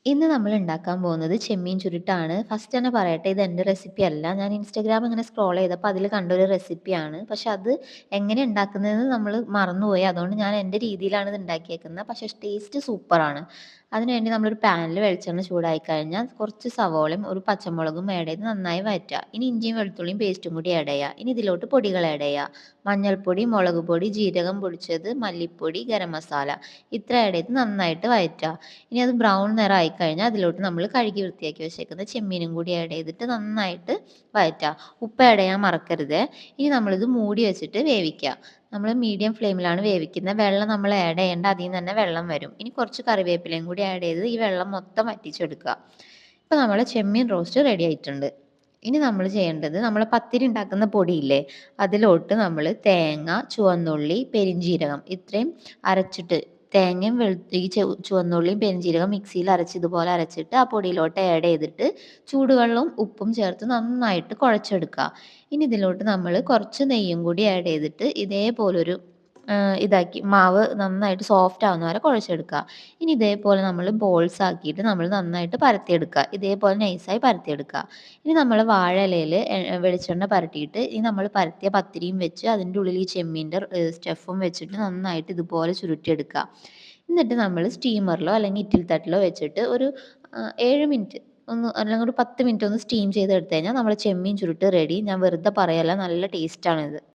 ഇന്ന് നമ്മൾ ഉണ്ടാക്കാൻ പോകുന്നത് ചെമ്മീൻ ചുരുട്ടാണ്. ഫസ്റ്റ് തന്നെ പറയട്ടെ, ഇത് എൻ്റെ റെസിപ്പി അല്ല. ഞാൻ ഇൻസ്റ്റാഗ്രാം ഇങ്ങനെ സ്ക്രോൾ ചെയ്തപ്പോൾ അതിൽ കണ്ടൊരു റെസിപ്പിയാണ്. പക്ഷെ അത് എങ്ങനെ ഉണ്ടാക്കുന്നതെന്ന് നമ്മൾ മറന്നുപോയി. അതുകൊണ്ട് ഞാൻ എൻ്റെ രീതിയിലാണ് ഇത് ഉണ്ടാക്കിയേക്കുന്നത്. പക്ഷെ ടേസ്റ്റ് സൂപ്പറാണ്. അതിനുവേണ്ടി നമ്മളൊരു പാനിൽ വെളിച്ചെണ്ണ ചൂടായി കഴിഞ്ഞാൽ കുറച്ച് സവോളയും ഒരു പച്ചമുളകും ആഡ് ചെയ്ത് നന്നായി വഴറ്റുക. ഇനി ഇഞ്ചിയും വെളുത്തുള്ളിയും പേസ്റ്റും കൂടി ആഡ് ചെയ്യുക. ഇനി ഇതിലോട്ട് പൊടികൾ ആഡ് ചെയ്യുക. മഞ്ഞൾപ്പൊടി, മുളക് പൊടി, ജീരകം പൊടിച്ചത്, മല്ലിപ്പൊടി, ഗരം മസാല ഇത്ര ആഡ് ചെയ്ത് നന്നായിട്ട് വഴറ്റുക. ഇനി അത് ബ്രൗൺ നിറമായി കഴിഞ്ഞാൽ അതിലോട്ട് നമ്മൾ കഴുകി വൃത്തിയാക്കി വെച്ചേക്കുന്ന ചെമ്മീനും കൂടി ആഡ് ചെയ്തിട്ട് നന്നായിട്ട് വഴറ്റുക. ഉപ്പ് ആഡ് ചെയ്യാൻ മറക്കരുത്. ഇനി നമ്മളിത് മൂടി വെച്ചിട്ട് വേവിക്കുക. നമ്മൾ മീഡിയം ഫ്ലെയിമിലാണ് വേവിക്കുന്നത്. വെള്ളം നമ്മൾ ആഡ് ചെയ്യേണ്ട, അതിൽ നിന്ന് തന്നെ വെള്ളം വരും. ഇനി കുറച്ച് കറിവേപ്പിലയും കൂടി ആഡ് ചെയ്ത് ഈ വെള്ളം മൊത്തം വറ്റിച്ചെടുക്കുക. ഇപ്പോൾ നമ്മളെ ചെമ്മീൻ റോസ്റ്റ് റെഡി ആയിട്ടുണ്ട്. ഇനി നമ്മൾ ചെയ്യേണ്ടത്, നമ്മൾ പത്തിരി ഉണ്ടാക്കുന്ന പൊടിയില്ലേ, അതിലോട്ട് നമ്മൾ തേങ്ങ, ചുവന്നുള്ളി, പെരിഞ്ജീരകം ഇത്രയും അരച്ചിട്ട്, തേങ്ങയും ഈ ചുവന്നുള്ളിയും പെരിഞ്ജീരകം മിക്സിയിൽ അരച്ച് ഇതുപോലെ അരച്ചിട്ട് ആ പൊടിയിലോട്ട് ആഡ് ചെയ്തിട്ട് ചൂടുവെള്ളവും ഉപ്പും ചേർത്ത് നന്നായിട്ട് കുഴച്ചെടുക്കുക. ഇനി ഇതിലോട്ട് നമ്മൾ കുറച്ച് നെയ്യും കൂടി ആഡ് ചെയ്തിട്ട് ഇതേപോലൊരു ഇതാക്കി മാവ് നന്നായിട്ട് സോഫ്റ്റ് ആവുന്ന വരെ കുഴച്ചെടുക്കുക. ഇനി ഇതേപോലെ നമ്മൾ ബോൾസ് ആക്കിയിട്ട് നമ്മൾ നന്നായിട്ട് പരത്തിയെടുക്കുക. ഇതേപോലെ നൈസായി പരത്തിയെടുക്കുക. ഇനി നമ്മൾ വാഴ ഇലയിൽ വെളിച്ചെണ്ണ പരട്ടിയിട്ട് ഈ നമ്മൾ പരത്തിയ പത്തിരിയും വെച്ച് അതിൻ്റെ ഉള്ളിൽ ഈ ചെമ്മീൻ്റെ സ്റ്റഫും വെച്ചിട്ട് നന്നായിട്ട് ഇതുപോലെ ചുരുട്ടിയെടുക്കുക. എന്നിട്ട് നമ്മൾ സ്റ്റീമറിലോ അല്ലെങ്കിൽ ഇഡ്ഡലി തട്ടിലോ വെച്ചിട്ട് ഒരു 7 മിനിറ്റ് അല്ലെങ്കിൽ ഒരു 10 മിനിറ്റ് ഒന്ന് സ്റ്റീം ചെയ്തെടുത്ത് കഴിഞ്ഞാൽ നമ്മുടെ ചെമ്മീൻ ചുരുട്ട് റെഡി. ഞാൻ വെറുതെ പറയല്ല, നല്ല ടേസ്റ്റാണിത്.